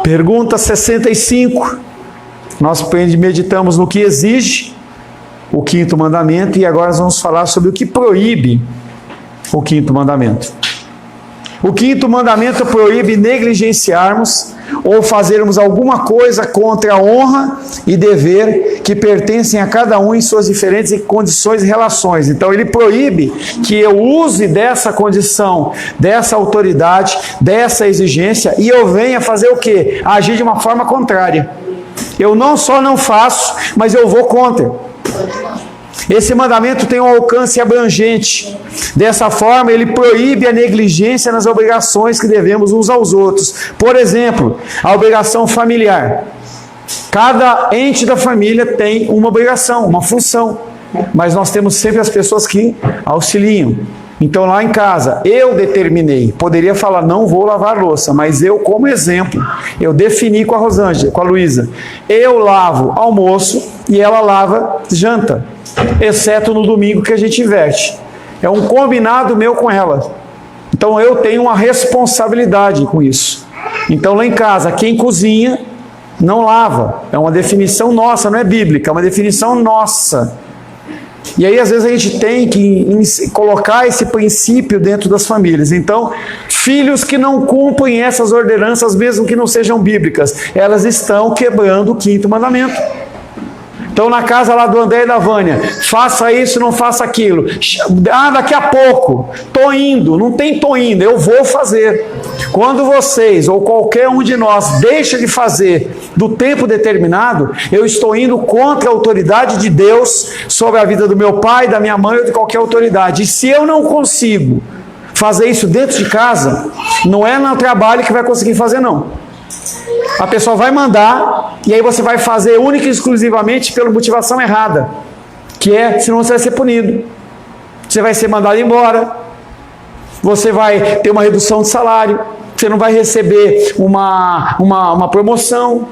Pergunta 65. Nós meditamos no que exige o quinto mandamento e agora nós vamos falar sobre o que proíbe o quinto mandamento. O quinto mandamento proíbe negligenciarmos ou fazermos alguma coisa contra a honra e dever que pertencem a cada um em suas diferentes condições e relações. Então ele proíbe que eu use dessa condição, dessa autoridade, dessa exigência e eu venha fazer o quê? Agir de uma forma contrária. Eu não só não faço, mas eu vou contra. Esse mandamento tem um alcance abrangente. Dessa forma, ele proíbe a negligência nas obrigações que devemos uns aos outros. Por exemplo, a obrigação familiar. Cada ente da família tem uma obrigação, uma função. Mas nós temos sempre as pessoas que auxiliam. Então, lá em casa, eu determinei. Poderia falar, não vou lavar louça. Mas eu, como exemplo, eu defini com a Rosângela, com a Luísa. Eu lavo almoço e ela lava janta. Exceto no domingo que a gente inverte. É um combinado meu com ela. Então eu tenho uma responsabilidade com isso. Então lá em casa, quem cozinha não lava. É uma definição nossa, não é bíblica, é uma definição nossa. E aí às vezes a gente tem que colocar esse princípio dentro das famílias. Então, filhos que não cumprem essas ordenanças, mesmo que não sejam bíblicas, elas estão quebrando o quinto mandamento. Então na casa lá do André e da Vânia, faça isso, não faça aquilo. Ah, daqui a pouco, tô indo, não tem tô indo, eu vou fazer. Quando vocês, ou qualquer um de nós, deixa de fazer do tempo determinado, eu estou indo contra a autoridade de Deus sobre a vida do meu pai, da minha mãe ou de qualquer autoridade. E se eu não consigo fazer isso dentro de casa, não é no trabalho que vai conseguir fazer não. A pessoa vai mandar e aí você vai fazer única e exclusivamente pela motivação errada, que é, senão você vai ser punido, você vai ser mandado embora, você vai ter uma redução de salário, você não vai receber uma promoção.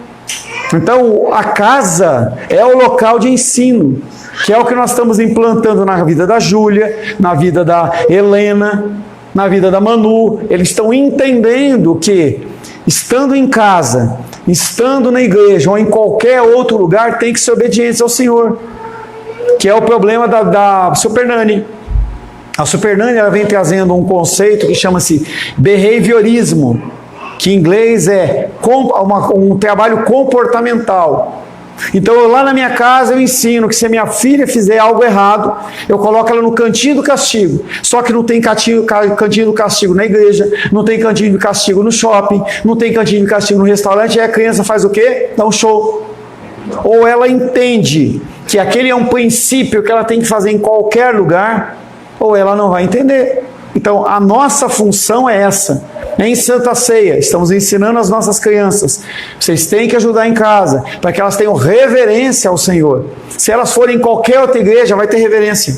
Então a casa é o local de ensino, que é o que nós estamos implantando na vida da Júlia, na vida da Helena, na vida da Manu. Eles estão entendendo que estando em casa, estando na igreja ou em qualquer outro lugar, tem que ser obedientes ao Senhor, que é o problema da Super Nani. A Super Nani, ela vem trazendo um conceito que chama-se behaviorismo, que em inglês é um trabalho comportamental. Então lá na minha casa eu ensino que se a minha filha fizer algo errado, eu coloco ela no cantinho do castigo. Só que não tem cantinho do castigo na igreja, não tem cantinho do castigo no shopping, não tem cantinho do castigo no restaurante, e a criança faz o quê? Dá um show. Ou ela entende que aquele é um princípio que ela tem que fazer em qualquer lugar, ou ela não vai entender. Então a nossa função é essa. Em Santa Ceia, estamos ensinando as nossas crianças. Vocês têm que ajudar em casa, para que elas tenham reverência ao Senhor. Se elas forem em qualquer outra igreja, vai ter reverência.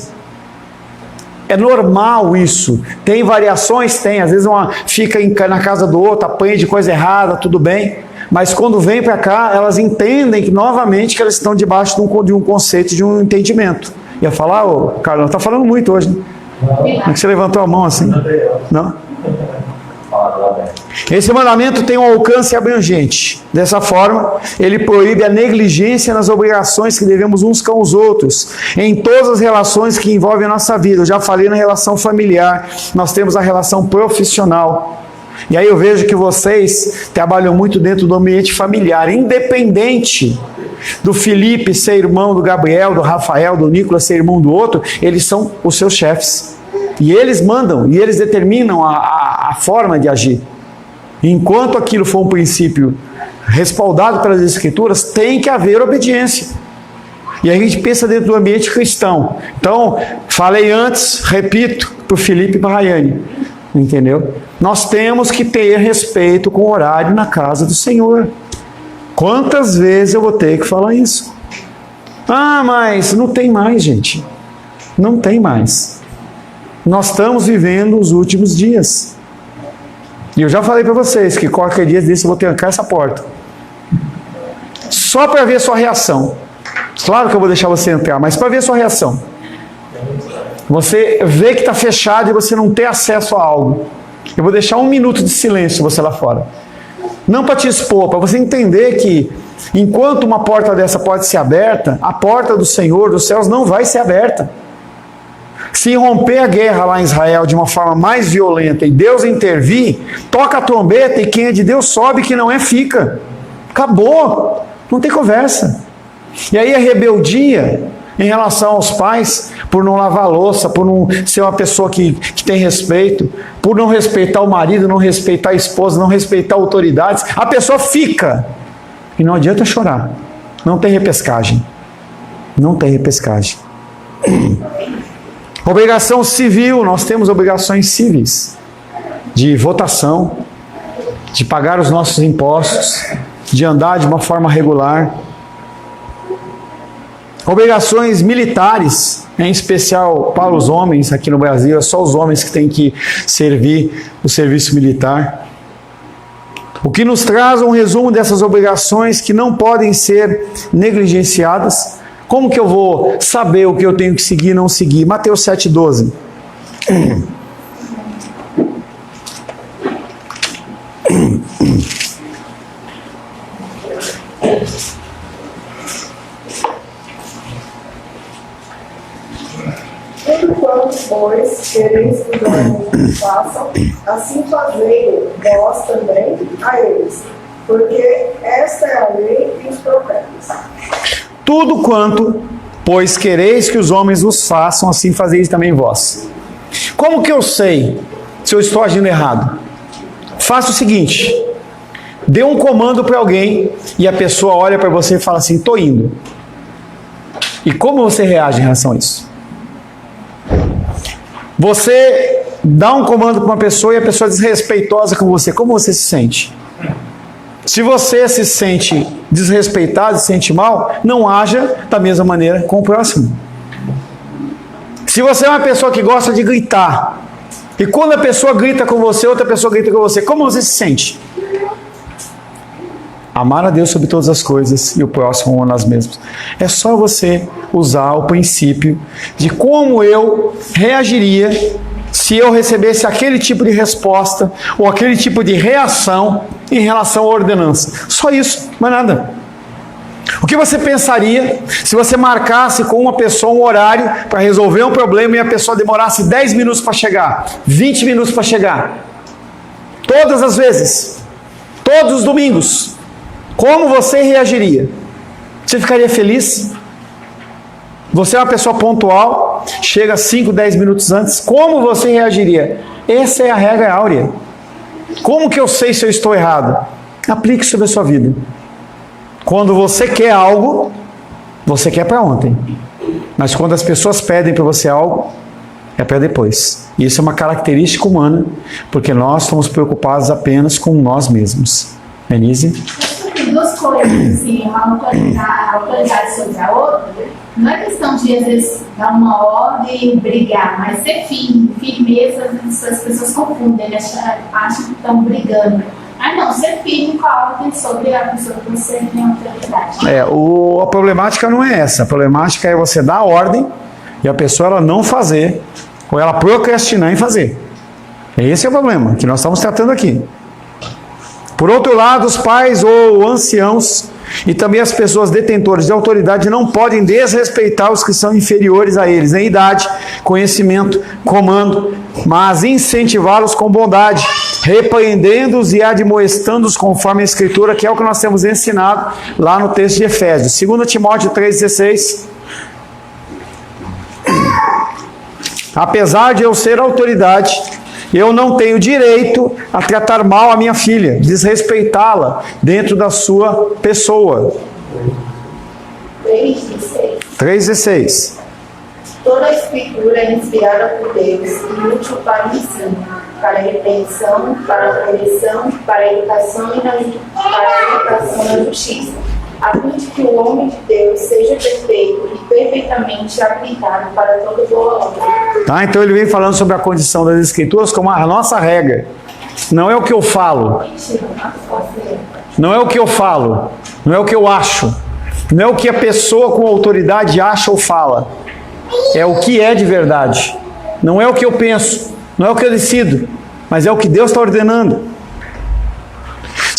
É normal isso. Tem variações? Tem. Às vezes uma fica na casa do outro, apanha de coisa errada, tudo bem. Mas quando vem para cá, elas entendem que, novamente, que elas estão debaixo de um conceito, de um entendimento. Ia falar, Carlão, está falando muito hoje, né? Como é que você levantou a mão assim? Não? Esse mandamento tem um alcance abrangente. Dessa forma, ele proíbe a negligência nas obrigações que devemos uns com os outros, em todas as relações que envolvem a nossa vida. Eu já falei na relação familiar, nós temos a relação profissional. E aí eu vejo que vocês trabalham muito dentro do ambiente familiar, independente do Felipe ser irmão do Gabriel, do Rafael, do Nicolas ser irmão do outro, eles são os seus chefes. E eles mandam, e eles determinam a forma de agir. Enquanto aquilo for um princípio respaldado pelas Escrituras, tem que haver obediência. E a gente pensa dentro do ambiente cristão. Então, falei antes, repito, para o Felipe e para a Rayane. Entendeu? Nós temos que ter respeito com o horário na casa do Senhor. Quantas vezes eu vou ter que falar isso? Ah, mas não tem mais, gente. Não tem mais. Nós estamos vivendo os últimos dias. E eu já falei para vocês que qualquer dia desse eu vou trancar essa porta. Só para ver sua reação. Claro que eu vou deixar você entrar, mas para ver sua reação. Você vê que está fechado e você não tem acesso a algo. Eu vou deixar 1 minuto de silêncio você lá fora. Não para te expor, para você entender que enquanto uma porta dessa pode ser aberta, a porta do Senhor dos céus não vai ser aberta. Se romper a guerra lá em Israel de uma forma mais violenta e Deus intervir, toca a trombeta e quem é de Deus sobe, que não é fica. Acabou. Não tem conversa. E aí a rebeldia em relação aos pais, por não lavar a louça, por não ser uma pessoa que tem respeito, por não respeitar o marido, não respeitar a esposa, não respeitar autoridades, a pessoa fica. E não adianta chorar. Não tem repescagem. Não tem repescagem. Obrigação civil, nós temos obrigações civis. De votação, de pagar os nossos impostos, de andar de uma forma regular. Obrigações militares, em especial para os homens aqui no Brasil, é só os homens que têm que servir o serviço militar. O que nos traz um resumo dessas obrigações que não podem ser negligenciadas. Como que eu vou saber o que eu tenho que seguir e não seguir? Mateus 7,12. Tudo quanto, pois, quereis que os homens façam, assim fazei vós também a eles, porque esta é a lei e os profetas. Tudo quanto, pois, quereis que os homens os façam, assim fazeis também vós. Como que eu sei se eu estou agindo errado? Faça o seguinte: dê um comando para alguém e a pessoa olha para você e fala assim, estou indo. E como você reage em relação a isso? Você dá um comando para uma pessoa e a pessoa é desrespeitosa com você, como você se sente? Se você se sente desrespeitado, se sente mal, não haja da mesma maneira com o próximo. Se você é uma pessoa que gosta de gritar, e quando a pessoa grita com você, outra pessoa grita com você, como você se sente? Amar a Deus sobre todas as coisas e o próximo como nós mesmos. É só você usar o princípio de como eu reagiria se eu recebesse aquele tipo de resposta ou aquele tipo de reação em relação à ordenança. Só isso, mais nada. O que você pensaria se você marcasse com uma pessoa um horário para resolver um problema e a pessoa demorasse 10 minutos para chegar, 20 minutos para chegar? Todas as vezes, todos os domingos. Como você reagiria? Você ficaria feliz? Você é uma pessoa pontual, chega 5, 10 minutos antes, como você reagiria? Essa é a regra áurea. Como que eu sei se eu estou errado? Aplique sobre a sua vida. Quando você quer algo, você quer para ontem. Mas quando as pessoas pedem para você algo, é para depois. Isso é uma característica humana, porque nós estamos preocupados apenas com nós mesmos. Denise? Tem duas coisas, assim, uma autoridade sobre a outra. Não é questão de, às vezes, dar uma ordem e brigar, mas ser firme, firmeza, as pessoas confundem, né? Acham que estão brigando. Ah, não, ser firme com a ordem sobre a pessoa que você tem autoridade. A problemática não é essa. A problemática é você dar a ordem e a pessoa ela não fazer, ou ela procrastinar em fazer. Esse é o problema que nós estamos tratando aqui. Por outro lado, os pais ou anciãos e também as pessoas detentoras de autoridade não podem desrespeitar os que são inferiores a eles em idade, conhecimento, comando, mas incentivá-los com bondade, repreendendo-os e admoestando-os conforme a Escritura, que é o que nós temos ensinado lá no texto de Efésios. 2 Timóteo 3,16. Apesar de eu ser autoridade, eu não tenho direito a tratar mal a minha filha, desrespeitá-la dentro da sua pessoa. 3,16. Toda a Escritura é inspirada por Deus e útil para o ensino, para a repreensão, para a correção, para a educação na justiça, a fim de que o homem de Deus seja perfeito e perfeitamente aplicado para toda boa obra. Tá, então ele vem falando sobre a condição das Escrituras como a nossa regra. Não é o que eu falo. Não é o que eu falo. Não é o que eu acho. Não é o que a pessoa com autoridade acha ou fala. É o que é de verdade. Não é o que eu penso. Não é o que eu decido. Mas é o que Deus está ordenando.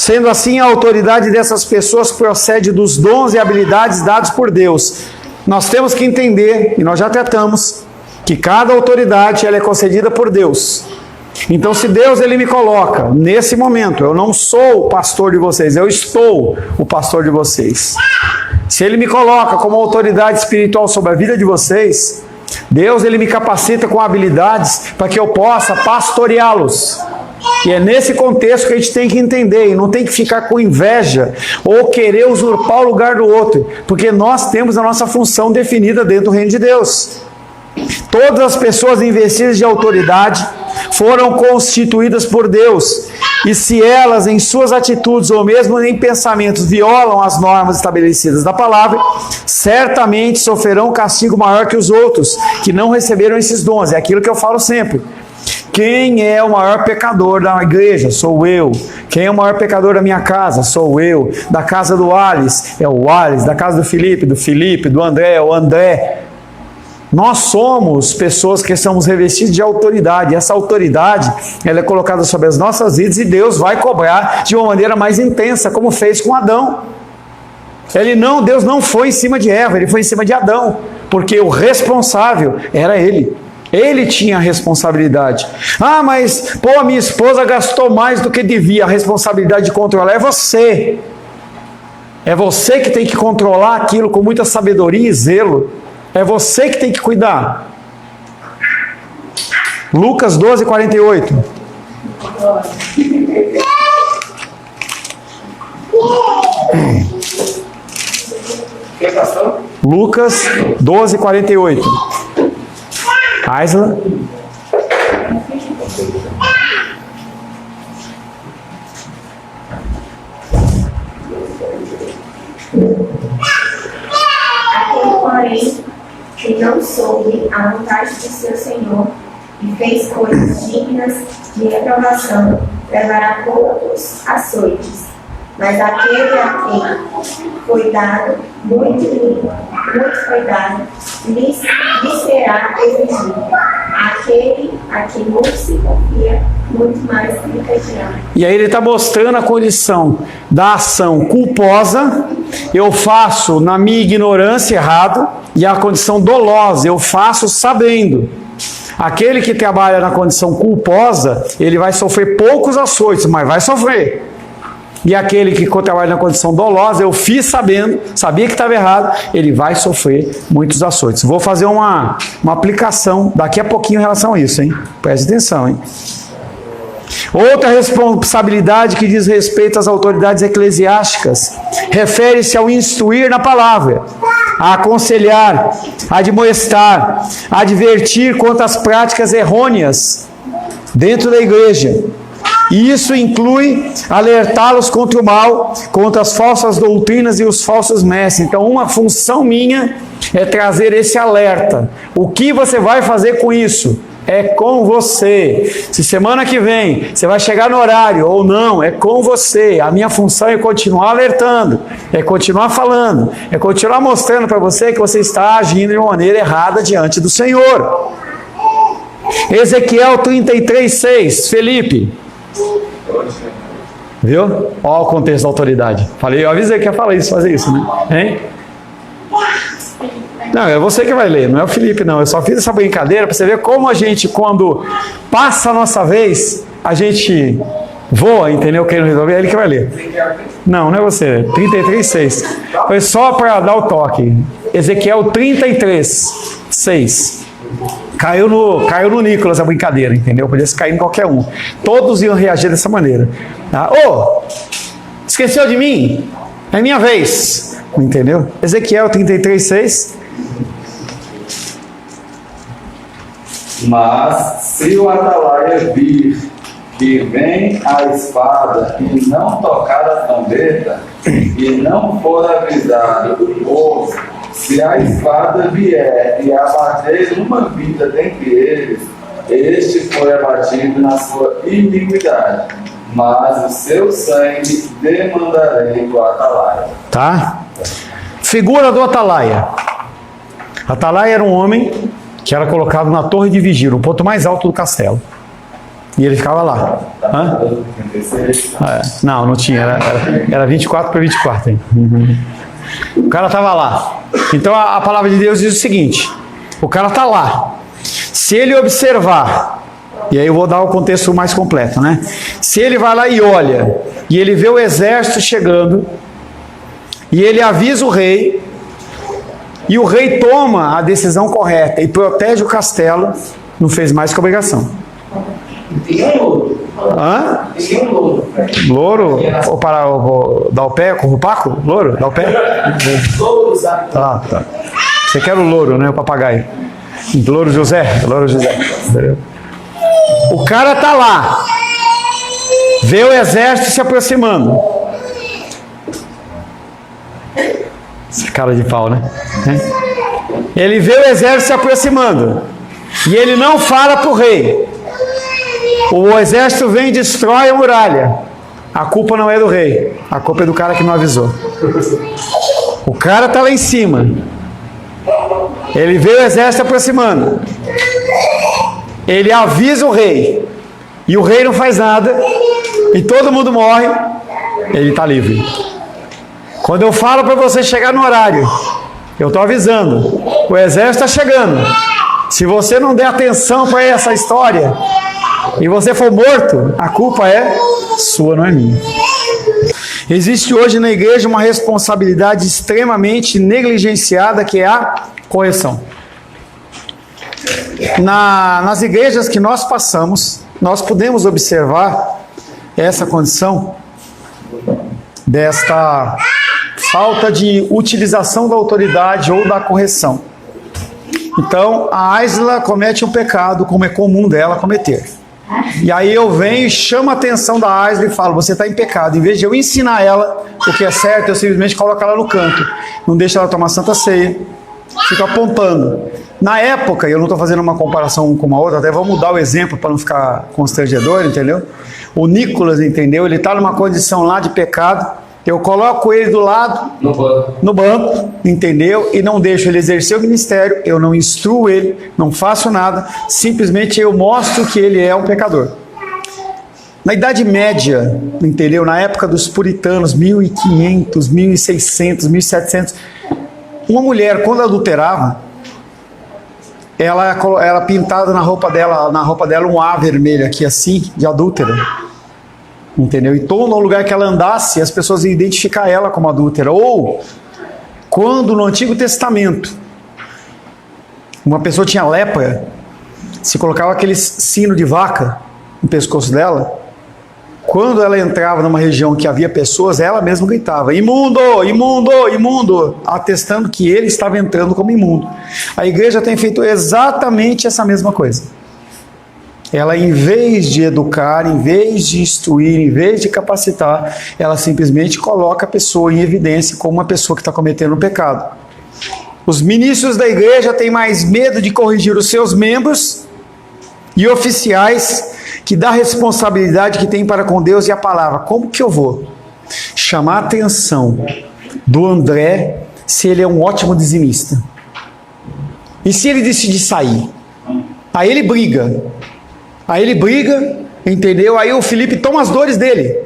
Sendo assim, a autoridade dessas pessoas procede dos dons e habilidades dados por Deus. Nós temos que entender, e nós já tratamos, que cada autoridade ela é concedida por Deus. Então, se Deus ele me coloca nesse momento, eu não sou o pastor de vocês, eu estou o pastor de vocês. Se Ele me coloca como autoridade espiritual sobre a vida de vocês, Deus ele me capacita com habilidades para que eu possa pastoreá-los. E é nesse contexto que a gente tem que entender, e não tem que ficar com inveja ou querer usurpar o lugar do outro, porque nós temos a nossa função definida dentro do reino de Deus. Todas as pessoas investidas de autoridade foram constituídas por Deus, e se elas em suas atitudes ou mesmo em pensamentos violam as normas estabelecidas da palavra, certamente sofrerão um castigo maior que os outros que não receberam esses dons. É aquilo que eu falo sempre. Quem é o maior pecador da igreja? Sou eu. Quem é o maior pecador da minha casa? Sou eu. Da casa do Alice? É o Alice. Da casa do Felipe, do André? É o André. Nós somos pessoas que somos revestidos de autoridade. Essa autoridade ela é colocada sobre as nossas vidas e Deus vai cobrar de uma maneira mais intensa, como fez com Adão. Deus não foi em cima de Eva, Ele foi em cima de Adão, porque o responsável era ele. Ele tinha a responsabilidade. Ah, mas a minha esposa gastou mais do que devia. A responsabilidade de controlar é você. É você que tem que controlar aquilo com muita sabedoria e zelo. É você que tem que cuidar. Lucas 12, 48. Lucas 12, 48. Aisla. Aquele, porém, que não soube a vontade do seu Senhor e fez coisas dignas de reprovação, levará poucos açoites. Mas aquele a quem foi dado, muito foi dado, lhe será exigido. Aquele a quem muito se confia, muito mais lhe pedirá. E aí ele está mostrando a condição da ação culposa, eu faço na minha ignorância errado, e a condição dolosa, eu faço sabendo. Aquele que trabalha na condição culposa, ele vai sofrer poucos açoites, mas vai sofrer. E aquele que trabalha na condição dolosa, eu fiz sabendo, sabia que estava errado, ele vai sofrer muitos açoites. Vou fazer uma aplicação daqui a pouquinho em relação a isso, hein? Preste atenção, hein? Outra responsabilidade que diz respeito às autoridades eclesiásticas refere-se ao instruir na palavra, a aconselhar, a admoestar, a advertir quanto às práticas errôneas dentro da igreja. E isso inclui alertá-los contra o mal, contra as falsas doutrinas e os falsos mestres. Então, uma função minha é trazer esse alerta. O que você vai fazer com isso? É com você. Se semana que vem você vai chegar no horário ou não, é com você. A minha função é continuar alertando, é continuar falando, é continuar mostrando para você que você está agindo de uma maneira errada diante do Senhor. Ezequiel 33:6, Felipe. Viu? Olha o contexto da autoridade. Eu avisei que ia falar isso, fazer isso, né? Hein? Não, é você que vai ler, não é o Felipe, não. Eu só fiz essa brincadeira para você ver como a gente, quando passa a nossa vez, a gente voa, entendeu? Querendo resolver, é ele que vai ler. Não é você. 33:6. Foi só para dar o toque. Ezequiel 33:6. Caiu no Nicolas a brincadeira, entendeu? Podia se cair em qualquer um. Todos iam reagir dessa maneira. Esqueceu de mim? É minha vez. Entendeu? Ezequiel 33:6. Mas se o atalaia vir que vem a espada e não tocar a trombeta, e não for avisado, ou se a espada vier e abater uma vida dentre eles, este foi abatido na sua iniquidade, mas o seu sangue demandarei do atalaia. Tá? Figura do atalaia. Atalaia era um homem que era colocado na torre de vigia, no ponto mais alto do castelo. E ele ficava lá. Hã? Não, não tinha. Era 24 para 24. Hein? O cara estava lá. Então a palavra de Deus diz o seguinte: o cara está lá. Se ele observar, e aí eu vou dar o contexto mais completo, né? Se ele vai lá e olha, e ele vê o exército chegando, e ele avisa o rei, e o rei toma a decisão correta e protege o castelo, não fez mais que obrigação. Tem um louro. Hã? Tem um louro. Louro? Ou para dar o pé com o Paco? Louro? Dá o pé? Louro, sabe? Tá. Você quer o louro, né? O papagaio. Louro José. Louro José. O cara tá lá. Vê o exército se aproximando. Essa cara de pau, né? Ele vê o exército se aproximando. E ele não fala pro rei. O exército vem e destrói a muralha. A culpa não é do rei. A culpa é do cara que não avisou. O cara tá lá em cima. Ele vê o exército aproximando. Ele avisa o rei. E o rei não faz nada. E todo mundo morre. Ele está livre. Quando eu falo para você chegar no horário, eu estou avisando. O exército está chegando. Se você não der atenção para essa história e você for morto, a culpa é sua, não é minha. Existe hoje na igreja uma responsabilidade extremamente negligenciada, que é a correção. Nas igrejas que nós passamos, nós podemos observar essa condição desta falta de utilização da autoridade ou da correção. Então, a Aisla comete um pecado, como é comum dela cometer. E aí eu venho e chamo a atenção da Aisla e falo: você está em pecado. Em vez de eu ensinar ela o que é certo, eu simplesmente coloco ela no canto. Não deixo ela tomar Santa Ceia. Fico apontando. Na época, eu não estou fazendo uma comparação com uma outra, até vou mudar o exemplo para não ficar constrangedor, entendeu? O Nicolas, entendeu? Ele está numa condição lá de pecado. Eu coloco ele do lado, no banco, entendeu? E não deixo ele exercer o ministério, eu não instruo ele, não faço nada, simplesmente eu mostro que ele é um pecador. Na Idade Média, entendeu? Na época dos puritanos, 1500, 1600, 1700, uma mulher, quando adulterava, ela pintada na roupa dela um A vermelho aqui assim, de adúltera. Entendeu? E todo lugar que ela andasse, as pessoas iam identificar ela como adúltera. Ou, quando no Antigo Testamento, uma pessoa tinha lepra, se colocava aquele sino de vaca no pescoço dela, quando ela entrava numa região que havia pessoas, ela mesma gritava: imundo, imundo, imundo, atestando que ele estava entrando como imundo. A igreja tem feito exatamente essa mesma coisa. Ela, em vez de educar, em vez de instruir, em vez de capacitar, ela simplesmente coloca a pessoa em evidência como uma pessoa que está cometendo um pecado. Os ministros da igreja têm mais medo de corrigir os seus membros e oficiais que da responsabilidade que tem para com Deus e a palavra. Como que eu vou chamar a atenção do André se ele é um ótimo dizimista? E se ele decidir sair? Aí ele briga. Entendeu? Aí o Felipe toma as dores dele.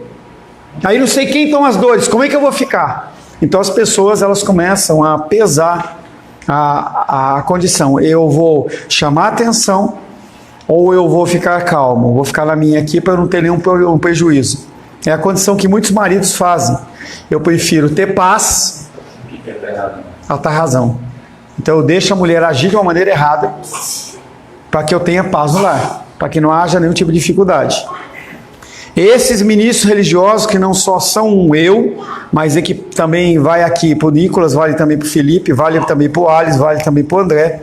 Aí não sei quem toma as dores, como é que eu vou ficar? Então as pessoas, elas começam a pesar a condição. Eu vou chamar a atenção ou eu vou ficar calmo? Vou ficar na minha aqui para eu não ter nenhum prejuízo. É a condição que muitos maridos fazem. Eu prefiro ter paz. Ela está razão. Então eu deixo a mulher agir de uma maneira errada para que eu tenha paz no lar, para que não haja nenhum tipo de dificuldade. Esses ministros religiosos que não só são eu, mas é que também vai aqui para o Nicolas, vale também para o Felipe, vale também para o Alice, vale também para o André.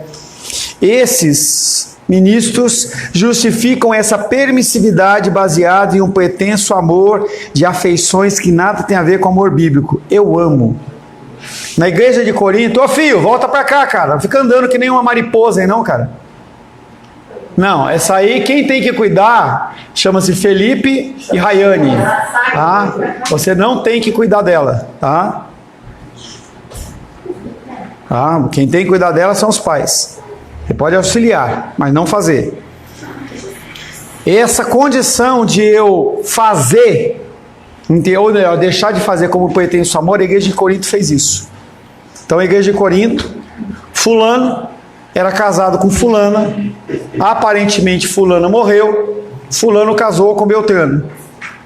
Esses ministros justificam essa permissividade baseada em um pretenso amor de afeições que nada tem a ver com amor bíblico. Eu amo. Na igreja de Corinto, ô filho, volta para cá, cara, não fica andando que nem uma mariposa aí não, cara. Não, essa aí quem tem que cuidar chama-se Felipe e Rayane, tá? Você não tem que cuidar dela, tá? Quem tem que cuidar dela são os pais. Você pode auxiliar, mas não fazer. Essa condição de eu fazer, ou melhor, deixar de fazer como pertence o amor, a igreja de Corinto fez isso. Então a igreja de Corinto, fulano era casado com fulana, aparentemente fulana morreu, fulano casou com Beltrano.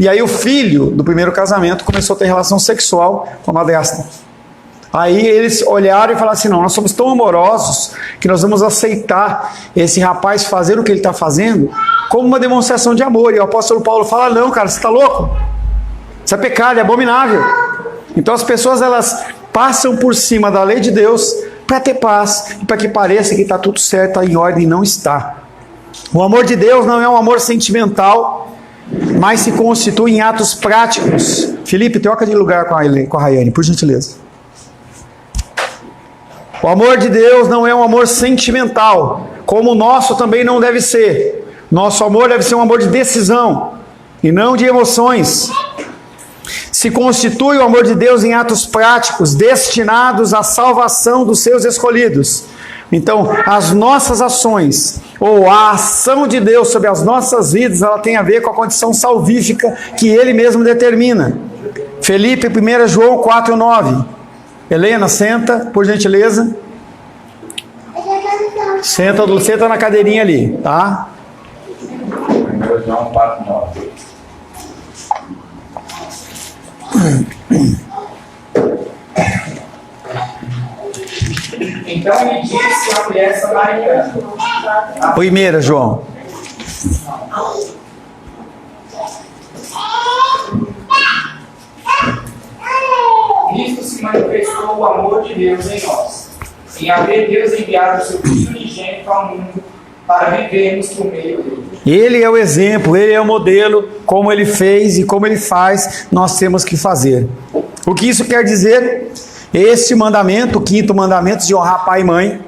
E aí o filho do primeiro casamento começou a ter relação sexual com a madrasta. Aí eles olharam e falaram assim, não, nós somos tão amorosos que nós vamos aceitar esse rapaz fazer o que ele está fazendo como uma demonstração de amor. E o apóstolo Paulo fala, não, cara, você está louco? Isso é pecado, é abominável. Então as pessoas, elas passam por cima da lei de Deus para ter paz, e para que pareça que está tudo certo, está em ordem, e não está. O amor de Deus não é um amor sentimental, mas se constitui em atos práticos. Felipe, troca de lugar com a Rayane, por gentileza. O amor de Deus não é um amor sentimental, como o nosso também não deve ser. Nosso amor deve ser um amor de decisão, e não de emoções. Se constitui o amor de Deus em atos práticos, destinados à salvação dos seus escolhidos. Então, as nossas ações, ou a ação de Deus sobre as nossas vidas, ela tem a ver com a condição salvífica que Ele mesmo determina. Felipe, 1 João 4,9. Helena, senta, por gentileza. Senta na cadeirinha ali, tá? 1 João 4,9. Então me disse a mulher samaritana. 1 João. Nisto se manifestou o amor de Deus em nós, em haver Deus enviado o seu Filho unigênito ao mundo para vivermos por meio dele. Ele é o exemplo, ele é o modelo, como ele fez e como ele faz, nós temos que fazer. O que isso quer dizer? Este mandamento, o 5º mandamento de honrar pai e mãe,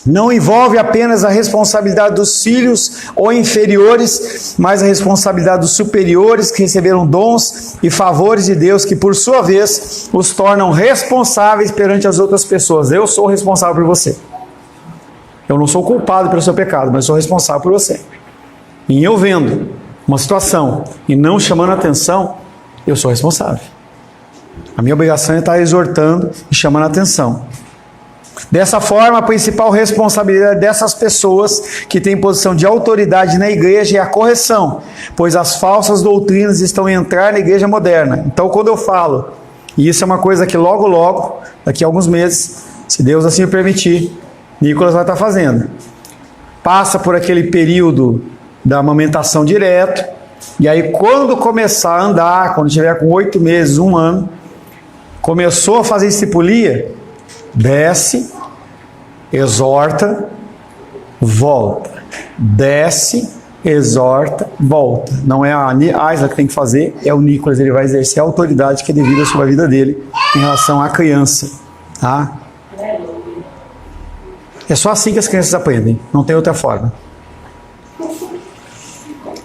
não envolve apenas a responsabilidade dos filhos ou inferiores, mas a responsabilidade dos superiores que receberam dons e favores de Deus, que por sua vez os tornam responsáveis perante as outras pessoas. Eu sou responsável por você. Eu não sou culpado pelo seu pecado, mas sou responsável por você. E eu vendo uma situação e não chamando atenção, eu sou responsável. A minha obrigação é estar exortando e chamando a atenção. Dessa forma, a principal responsabilidade dessas pessoas que têm posição de autoridade na igreja é a correção, pois as falsas doutrinas estão a entrar na igreja moderna. Então, quando eu falo, e isso é uma coisa que logo, daqui a alguns meses, se Deus assim o permitir, Nicolas vai estar fazendo. Passa por aquele período da amamentação direto, e aí quando começar a andar, quando tiver com 8 meses, 1 ano, começou a fazer discipulia, desce, exorta, volta. Desce, exorta, volta. Não é a Aisla que tem que fazer, é o Nicolas, ele vai exercer a autoridade que é devida sobre a vida dele em relação à criança. Tá? É só assim que as crianças aprendem, não tem outra forma.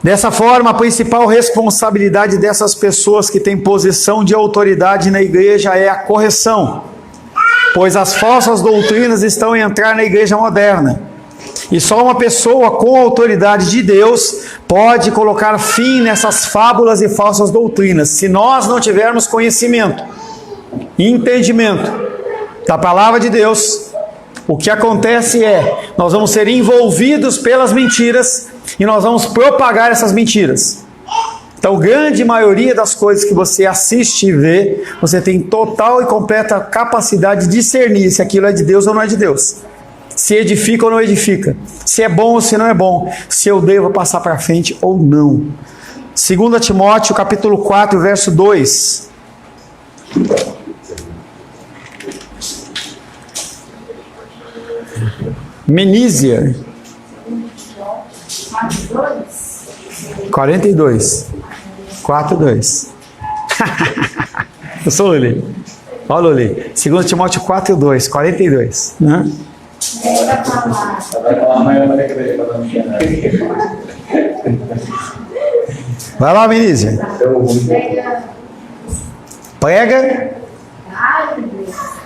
Dessa forma, a principal responsabilidade dessas pessoas que têm posição de autoridade na igreja é a correção, pois as falsas doutrinas estão a entrar na igreja moderna. E só uma pessoa com autoridade de Deus pode colocar fim nessas fábulas e falsas doutrinas, se nós não tivermos conhecimento e entendimento da palavra de Deus. O que acontece é, nós vamos ser envolvidos pelas mentiras e nós vamos propagar essas mentiras. Então, grande maioria das coisas que você assiste e vê, você tem total e completa capacidade de discernir se aquilo é de Deus ou não é de Deus. Se edifica ou não edifica. Se é bom ou se não é bom. Se eu devo passar para frente ou não. 2 Timóteo, capítulo 4, verso 2. Menísia 42 4:2. Eu sou Luli. Olha Luli. 2 Timóteo 4:2, 42. Né? Vai lá, Menísia. Prega. Prega.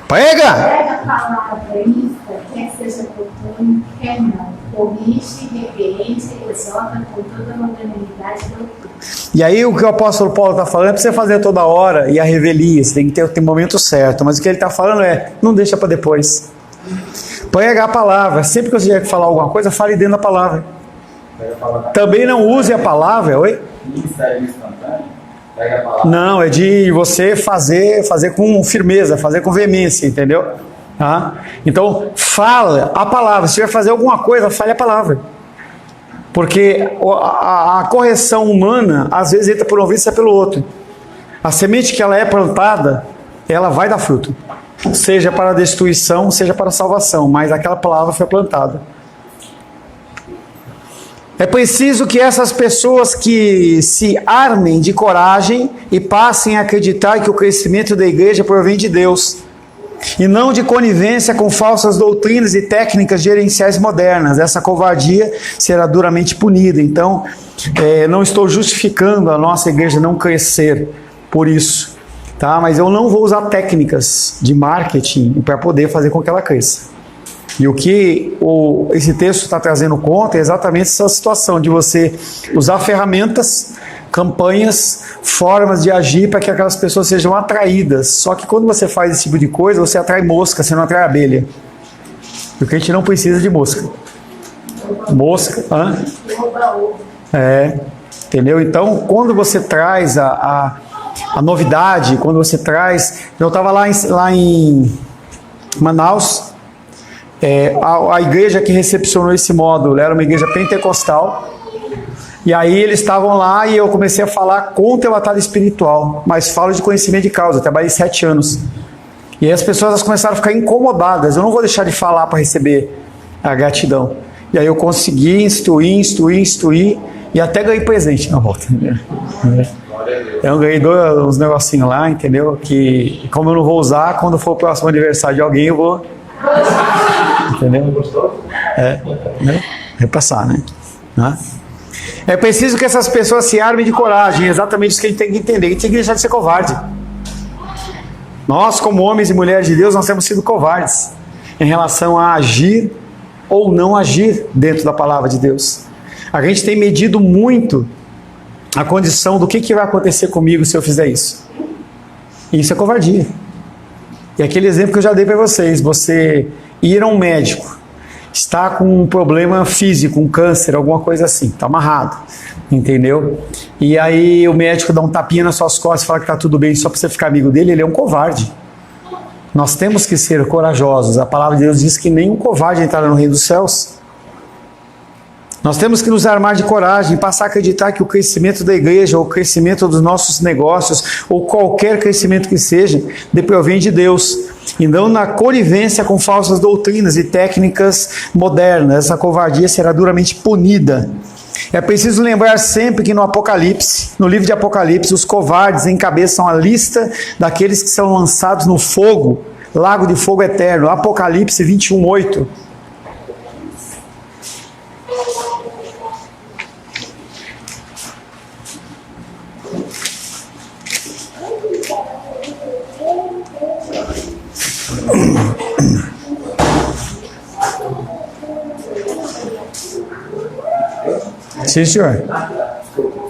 Prega a palavra, isso, quer seja oportuno, quer não. corrige, repreende, exorta com toda a longanimidade e doutrina. E aí o que o apóstolo Paulo está falando é para você fazer toda hora e a revelia, você tem que ter o momento certo. Mas o que ele está falando é, não deixa para depois. Prega a palavra. Sempre que você tiver que falar alguma coisa, fale dentro da palavra. Também não use a palavra, oi? Ministério instantâneo. Pega a palavra. Não, é de você fazer com firmeza, fazer com veemência, entendeu? Tá? Então, fala a palavra. Se tiver que fazer alguma coisa, fale a palavra. Porque a correção humana, às vezes, entra por um ouvido e sai pelo outro. A semente que ela é plantada, ela vai dar fruto. Seja para a destruição, seja para a salvação. Mas aquela palavra foi plantada. É preciso que essas pessoas que se armem de coragem e passem a acreditar que o crescimento da igreja provém de Deus, e não de conivência com falsas doutrinas e técnicas gerenciais modernas. Essa covardia será duramente punida. Então, não estou justificando a nossa igreja não crescer por isso, tá? Mas eu não vou usar técnicas de marketing para poder fazer com que ela cresça. E o que esse texto está trazendo conta é exatamente essa situação de você usar ferramentas, campanhas, formas de agir para que aquelas pessoas sejam atraídas. Só que quando você faz esse tipo de coisa, você atrai mosca, você não atrai abelha. Porque a gente não precisa de mosca. Mosca, entendeu? Então, quando você traz a novidade, quando você traz... Eu estava lá em Manaus, a igreja que recepcionou esse módulo era uma igreja pentecostal. E aí eles estavam lá e eu comecei a falar contra o atalho espiritual, mas falo de conhecimento de causa. Eu trabalhei 7 anos. E aí as pessoas começaram a ficar incomodadas. Eu não vou deixar de falar para receber a gratidão. E aí eu consegui instruir e até ganhei presente na volta. Eu ganhei uns negocinhos lá, entendeu? Que como eu não vou usar, quando for o próximo aniversário de alguém eu vou... Entendeu? Repassar, né? É preciso que essas pessoas se armem de coragem. É exatamente isso que a gente tem que entender. A gente tem que deixar de ser covarde. Nós, como homens e mulheres de Deus, nós temos sido covardes em relação a agir ou não agir dentro da palavra de Deus. A gente tem medido muito a condição do que vai acontecer comigo se eu fizer isso. E isso é covardia. E aquele exemplo que eu já dei para vocês, você ir a um médico, está com um problema físico, um câncer, alguma coisa assim, está amarrado, entendeu? E aí o médico dá um tapinha nas suas costas e fala que está tudo bem só para você ficar amigo dele, ele é um covarde. Nós temos que ser corajosos. A palavra de Deus diz que nem um covarde entrará no reino dos céus. Nós temos que nos armar de coragem e passar a acreditar que o crescimento da igreja, ou o crescimento dos nossos negócios, ou qualquer crescimento que seja, provém de Deus, e não na conivência com falsas doutrinas e técnicas modernas. Essa covardia será duramente punida. É preciso lembrar sempre que no Apocalipse, no livro de Apocalipse, os covardes encabeçam a lista daqueles que são lançados no fogo, lago de fogo eterno. Apocalipse 21:8. Sim, senhor.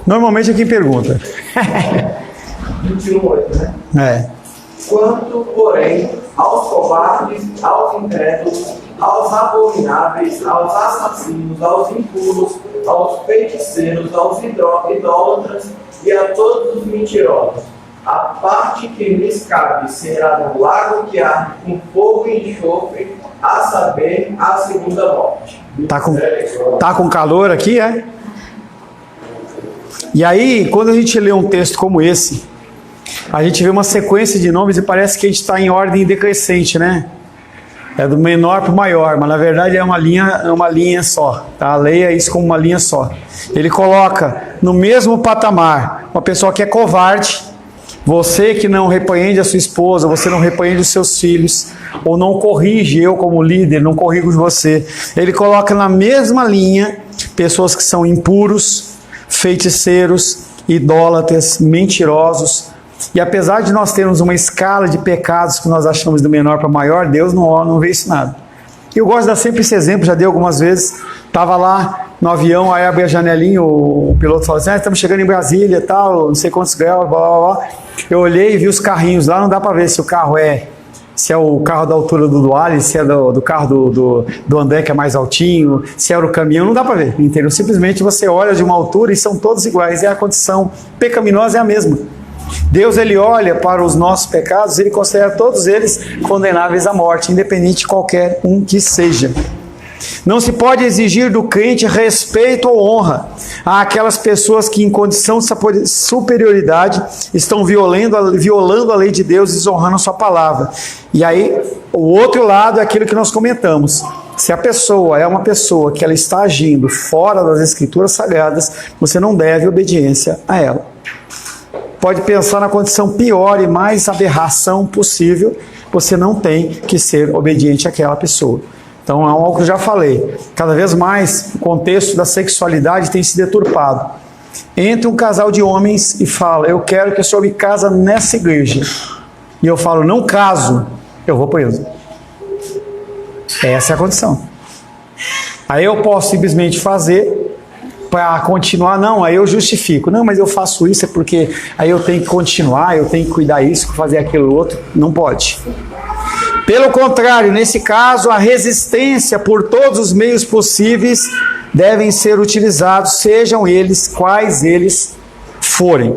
Normalmente é quem pergunta. 21:8, né? Quanto, porém, aos covardes, aos incrédulos, aos abomináveis, aos assassinos, aos impuros, aos feiticeiros, aos idólatras e a todos os mentirosos, a parte que lhes cabe será no lago que arde com fogo e enxofre, a saber, a segunda morte. Tá com calor aqui, é? E aí, quando a gente lê um texto como esse, a gente vê uma sequência de nomes e parece que a gente está em ordem decrescente, né? É do menor para o maior, mas na verdade é uma linha só, tá? Leia isso como uma linha só. Ele coloca no mesmo patamar uma pessoa que é covarde, você que não repreende a sua esposa, você não repreende os seus filhos, ou não corrige, eu como líder, não corrijo você. Ele coloca na mesma linha pessoas que são impuros, feiticeiros, idólatras, mentirosos. E apesar de nós termos uma escala de pecados que nós achamos do menor para maior, Deus não vê isso nada. Eu gosto de dar sempre esse exemplo, já dei algumas vezes, Estava lá no avião, aí abre a janelinha, o piloto falou assim, estamos chegando em Brasília, tal, não sei quantos graus, blá, blá, blá. Eu olhei e vi os carrinhos lá, não dá para ver se o carro se é o carro da altura do Duale, se é do carro do André, que é mais altinho, se era o caminhão, não dá para ver, entendeu? Simplesmente você olha de uma altura e são todos iguais, e a condição pecaminosa é a mesma. Deus, ele olha para os nossos pecados, ele considera todos eles condenáveis à morte, independente de qualquer um que seja. Não se pode exigir do crente respeito ou honra àquelas pessoas que, em condição de superioridade, estão violando a lei de Deus e desonrando a sua palavra. E aí, o outro lado é aquilo que nós comentamos. Se a pessoa é uma pessoa que ela está agindo fora das escrituras sagradas, você não deve obediência a ela. Pode pensar na condição pior e mais aberração possível, você não tem que ser obediente àquela pessoa. Então é algo que eu já falei, cada vez mais o contexto da sexualidade tem se deturpado. Entra um casal de homens e fala, eu quero que o senhor me casa nessa igreja. E eu falo, não caso, eu vou preso. Essa é a condição. Aí eu posso simplesmente fazer para continuar, não, aí eu justifico. Não, mas eu faço isso é porque aí eu tenho que continuar, eu tenho que cuidar isso, fazer aquilo outro. Não pode. Pelo contrário, nesse caso, a resistência por todos os meios possíveis devem ser utilizados, sejam eles quais eles forem.